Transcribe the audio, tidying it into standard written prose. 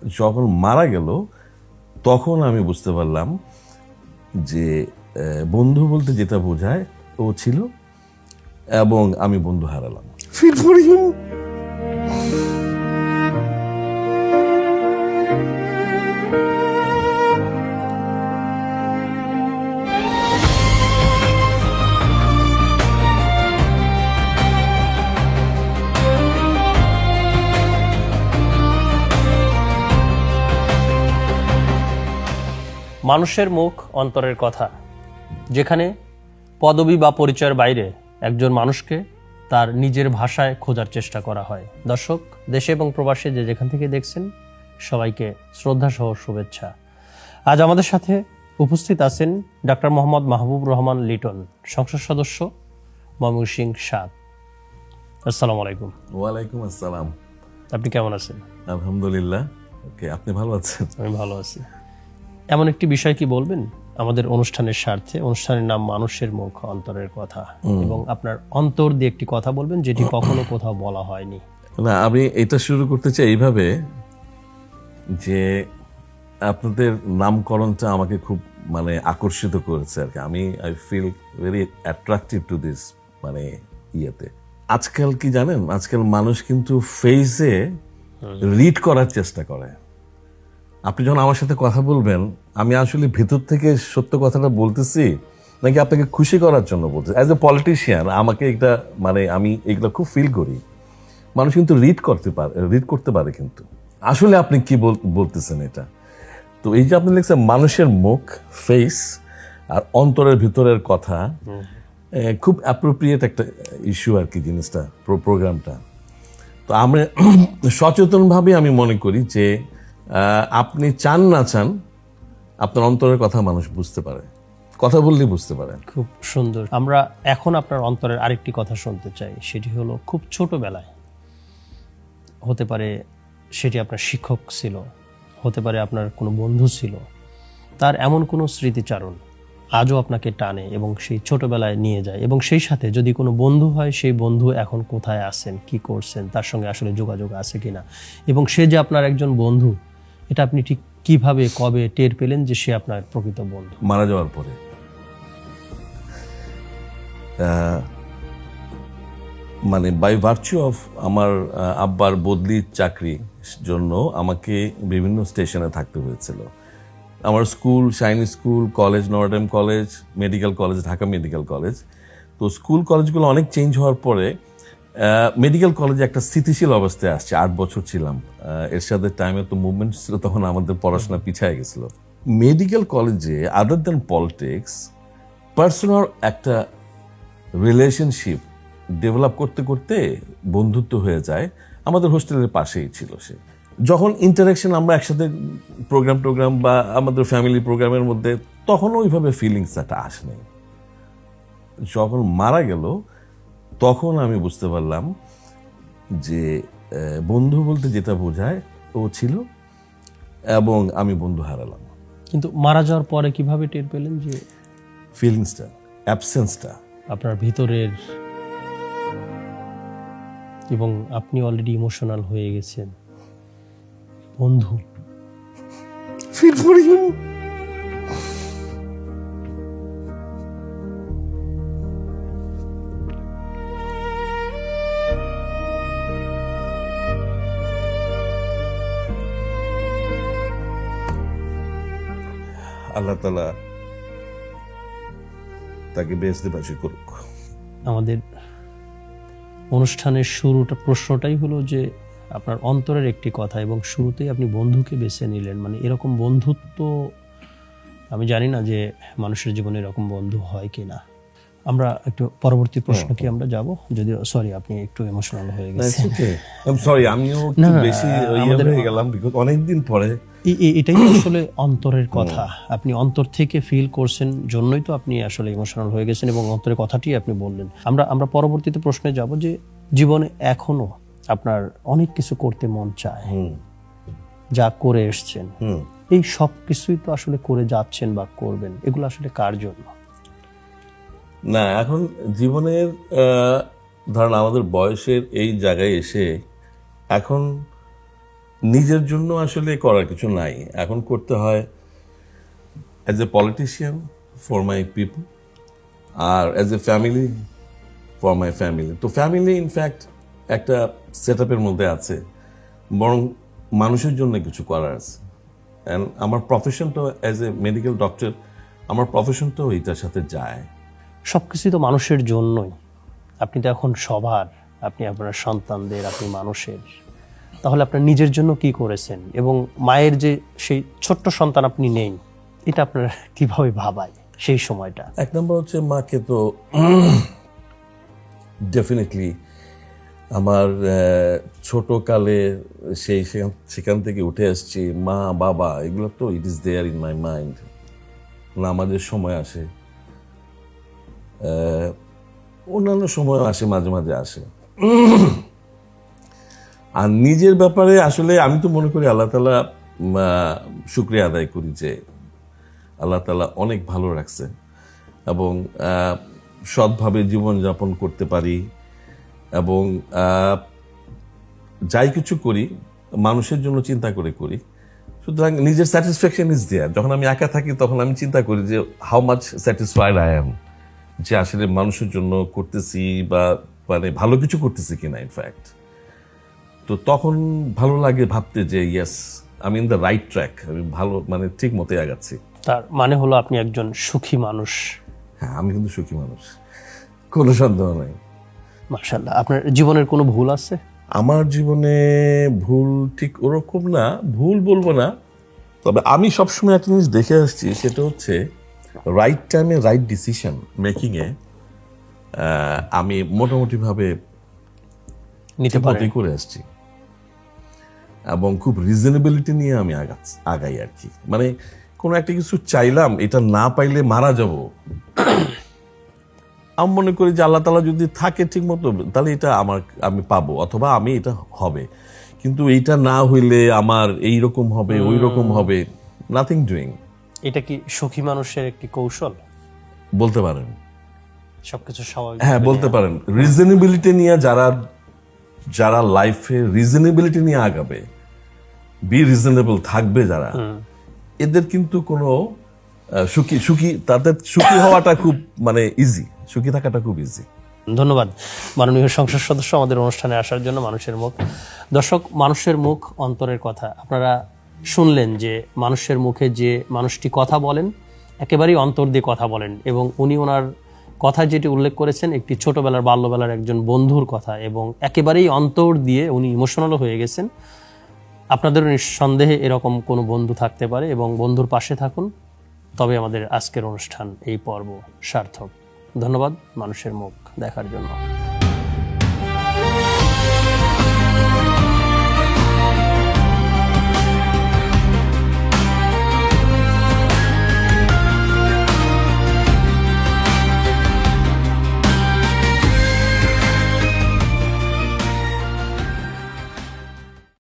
যখন মারা গেল তখন আমি বুঝতে পারলাম যে বন্ধু বলতে যেটা বোঝায় ও ছিল, এবং আমি বন্ধু হারালাম। Feel for you. মানুষের মুখ অন্তরের কথা, যেখানে পদবি বা পরিচয়ের বাইরে একজন মানুষকে তার নিজের ভাষায় খোঁজার চেষ্টা করা হয়। দর্শক, দেশে এবং প্রবাসে যে যেখান থেকে দেখছেন, সবাইকে শ্রদ্ধা সহ শুভেচ্ছা। আজ আমাদের সাথে উপস্থিত আছেন ডক্টর মোহাম্মদ মাহবুব রহমান লিটন, সংসদ সদস্য, ময়মনসিংহ ৭। আসসালামু আলাইকুম। ওয়ালাইকুম আসসালাম। আপনি কেমন আছেন? আলহামদুলিল্লাহ। ওকে, আপনি ভালো আছেন? আমি ভালো আছি। এমন একটি বিষয় কি বলবেন আমাদের অনুষ্ঠানের স্বার্থে? অনুষ্ঠানের নাম মানুষের মুখ অন্তরের কথা, এবং আপনার অন্তর দিয়ে একটি কথা বলবেন যেটি কখনো কোথাও বলা হয়নি। না, আমি এটা শুরু করতে চাই এইভাবে যে আপনাদের নামকরণটা আমাকে খুব আকর্ষিত করেছে আর কি। I feel very attractive to this ইয়েতে। আজকাল কি জানেন, আজকাল মানুষ কিন্তু ফেসে রিড করার চেষ্টা করে। আপনি যখন আমার সাথে কথা বলবেন, আমি আসলে ভিতর থেকে সত্য কথাটা বলতেছি নাকি আপনাকে খুশি করার জন্য বলতেছি। অ্যাজ এ পলিটিশিয়ান আমাকে এটা আমি এগুলো খুব ফিল করি। মানুষ কিন্তু রিড করতে পারে কিন্তু আসলে আপনি কি বলতেছেন এটা। তো এই যে আপনি লিখছেন মানুষের মুখ, ফেস আর অন্তরের ভিতরের কথা, খুব অ্যাপ্রোপ্রিয়েট একটা ইস্যু আর কি জিনিসটা, প্রোগ্রামটা। তো আমরা সচেতনভাবে আমি মনে করি যে আপনি চান না চান আপনার অন্তরের কথা মানুষ বুঝতে পারে, কথা বললেই বুঝতে পারে। খুব সুন্দর। আমরা এখন আপনার অন্তরের আরেকটি কথা শুনতে চাই। সেটি হলো, খুব ছোটবেলায়, হতে পারে সেটি আপনার শিক্ষক ছিল, হতে পারে আপনার কোনো বন্ধু ছিল, তার এমন কোনো স্মৃতিচারণ আজও আপনাকে টানে এবং সেই ছোটবেলায় নিয়ে যায়। এবং সেই সাথে যদি কোনো বন্ধু হয়, সেই বন্ধু এখন কোথায় আছেন, কি করছেন, তার সঙ্গে আসলে যোগাযোগ আছে কিনা, এবং সে যে আপনার একজন বন্ধু, এটা আপনি ঠিক কিভাবে, কবে টের পেলেন যে সে আপনার প্রকৃত বন্ধু? মারা যাওয়ার পরে। বাই ভার্চু অফ আমার আব্বার বদলির চাকরির জন্য আমাকে বিভিন্ন স্টেশনে থাকতে হয়েছিল। আমার school, shiny school, college, Notre Dame college, medical college, Dhaka medical college. তো স্কুল কলেজগুলো অনেক চেঞ্জ হওয়ার পরে মেডিকেল কলেজে একটা স্থিতিশীল অবস্থায় আসছে। 8 বছর ছিলাম। এরশাদের টাইমে তো মুভমেন্ট ছিল, তখন আমাদের পড়াশোনা পিছিয়ে গেছিল। মেডিকেল কলেজে আদার দ্যান পলিটিক্স, পার্সোনাল একটা রিলেশনশিপ ডেভেলপ করতে করতে বন্ধুত্ব হয়ে যায়। আমাদের হোস্টেলের পাশেই ছিল সে। যখন ইন্টারাকশন আমরা একসাথে প্রোগ্রাম বা আমাদের ফ্যামিলি প্রোগ্রামের মধ্যে, তখনও ওইভাবে ফিলিংসটা আসেনি। যখন মারা গেল তখন আমি বুঝতে পারলাম যে বন্ধু বলতে যেটা বোঝায় ও ছিল, এবং আমি বন্ধু হারালাম। কিন্তু মারা যাওয়ার পরে কিভাবে টের পেলেন যে ফিলিংসটা, অ্যাবসেন্সটা আপনার ভিতরের, এবং আপনি অলরেডি ইমোশনাল হয়ে গেছেন, বন্ধু? Feel for you. আল্লাহ তাআলা তাকে বেহেশতে বাসী করুক। আমাদের অনুষ্ঠানের প্রশ্নটাই হলো যে আপনার অন্তরের একটি কথা, এবং শুরুতেই আপনি বন্ধুকে বেছে নিলেন। এরকম বন্ধুত্ব, আমি জানি না যে মানুষের জীবনে এরকম বন্ধু হয় কি না। আমরা একটু পরবর্তী প্রশ্ন কি আমরা যাব? যদিও সরি, আপনি একটু ইমোশনাল হয়ে গেছেন। আমিও একটু বেশি হয়ে গেলাম, বিকজ অনেকদিন পরে। এটাই আসলে অন্তরের কথা। আপনি অন্তর থেকে ফিল করছেন জন্যই তো আপনি আসলে ইমোশনাল হয়ে গেছেন, এবং অন্তরের কথাটি আপনি বললেন। আমরা পরবর্তীতে প্রশ্নে যাব যে জীবনে এখনো আপনার অনেক কিছু করতে মন চায়, যা করে এসছেন, এই সব কিছুই তো আসলে করে যাচ্ছেন বা করবেন, এগুলো আসলে কার জন্য? না, এখন জীবনের ধরেন আমাদের বয়সের এই জায়গায় এসে এখন নিজের জন্য আসলে করার কিছু নাই, এখন করতে হয় as a politician for my people, আর as a family for my family. তো ফ্যামিলি ইনফ্যাক্ট একটা সেট আপের মধ্যে আছে, বরং মানুষের জন্য কিছু করার আছে। অ্যান্ড আমার প্রফেশনটা অ্যাজ এ মেডিকেল ডক্টর, আমার প্রফেশনটাও এটার সাথে যায়। সব কিছুই তো মানুষের জন্যই। আপনি তো এখন সবার, আপনি আপনার সন্তানদের, আপনি মানুষের, তাহলে আপনার নিজের জন্য কি করেছেন? এবং মায়ের যে সেই ছোট্ট সন্তান আপনি নেই, এটা আপনার কিভাবে ভাবায় সেই সময়টা? এক নম্বর হচ্ছে মাকে তো ডেফিনেটলি আমার ছোটকালে সেখান থেকে উঠে আসছি, মা বাবা এগুলো তো it is there in my mind. নামাজের সময় আসে, অন্যান্য সময় আসে, মাঝে মাঝে আসে। আর নিজের ব্যাপারে আসলে আমি তো মনে করি আল্লাহ তাআলা শুকরিয়া আদায় করি যে আল্লাহ তাআলা অনেক ভালো রাখছে এবং সৎভাবে জীবনযাপন করতে পারি, এবং যাই কিছু করি মানুষের জন্য চিন্তা করে করি। সুতরাং নিজের স্যাটিসফ্যাকশন ইজ দেয়ার। যখন আমি একা থাকি তখন আমি চিন্তা করি যে how much satisfied I am, যে আসলে মানুষের জন্য করতেছি বা মানে ভালো কিছু করতেছি কিনা ইনফ্যাক্ট। তো তখন ভালো লাগে ভাবতে যে ইয়েস, আমি ইন দ্য রাইট ট্র্যাক, আমি ভালো মানে ঠিক মতো আগাচ্ছি। তার মানে হলো আপনি একজন সুখী মানুষ। হ্যাঁ, আমি কিন্তু সুখী মানুষ, কোনো সন্দেহ নাই। মাশাআল্লাহ। আপনার জীবনের কোনো ভুল আছে? আমার জীবনে ভুল ঠিক ওরকম না, ভুল বলবো না, তবে আমি সবসময় একটা জিনিস দেখে আসছি, সেটা হচ্ছে রাইট টাইমে রাইট ডিসিশন মেকিংয়ে আমি মোটামুটিভাবে নিতে পারেন? ঠিকমতোই করে আসছি, এবং খুব রিজনেবিলিটি নিয়ে আমি আগাই আর কি। মানে কোনো একটা কিছু চাইলাম, এটা না পাইলে মারা যাব, আমি মনে করি যে আল্লাহ তাআলা যদি থাকে ঠিক মতো তাহলে এটা আমি পাবো, অথবা আমি এটা হবে। কিন্তু এইটা না হইলে আমার এই রকম হবে, ওই রকম হবে, নাথিং ডুইং। এটা কি সুখী মানুষের একটি কৌশল বলতে পারেন, সবকিছু স্বাভাবিক? হ্যাঁ বলতে পারেন। রিজনেবিলিটি নিয়ে যারা লাইফে রিজনেবিলিটি নিয়ে আগাবে, বি রিজনেবল থাকবে যারা, এদের কিন্তু কোনো তাদের সুখী হওয়াটা খুব মানে ইজি, সুখী থাকাটা খুব ইজি। ধন্যবাদ মাননীয় সংসদ সদস্য আমাদের অনুষ্ঠানে আসার জন্য। মানুষের মুখ, দর্শক, মানুষের মুখ, অন্তরের কথা। আপনারা শুনলেন যে মানুষের মুখে যে মানুষটি কথা বলেন, একেবারেই অন্তর দিয়ে কথা বলেন, এবং উনি ওনার কথা যেটি উল্লেখ করেছেন একটি ছোটবেলার বাল্যবেলার একজন বন্ধুর কথা, এবং একেবারেই অন্তর দিয়ে উনি ইমোশনালও হয়ে গেছেন। আপনাদেরও নিঃসন্দেহে এরকম কোনো বন্ধু থাকতে পারে, এবং বন্ধুর পাশে থাকুন, তবে আমাদের আজকের অনুষ্ঠান এই পর্ব সার্থক। ধন্যবাদ মানুষের মুখ দেখার জন্য।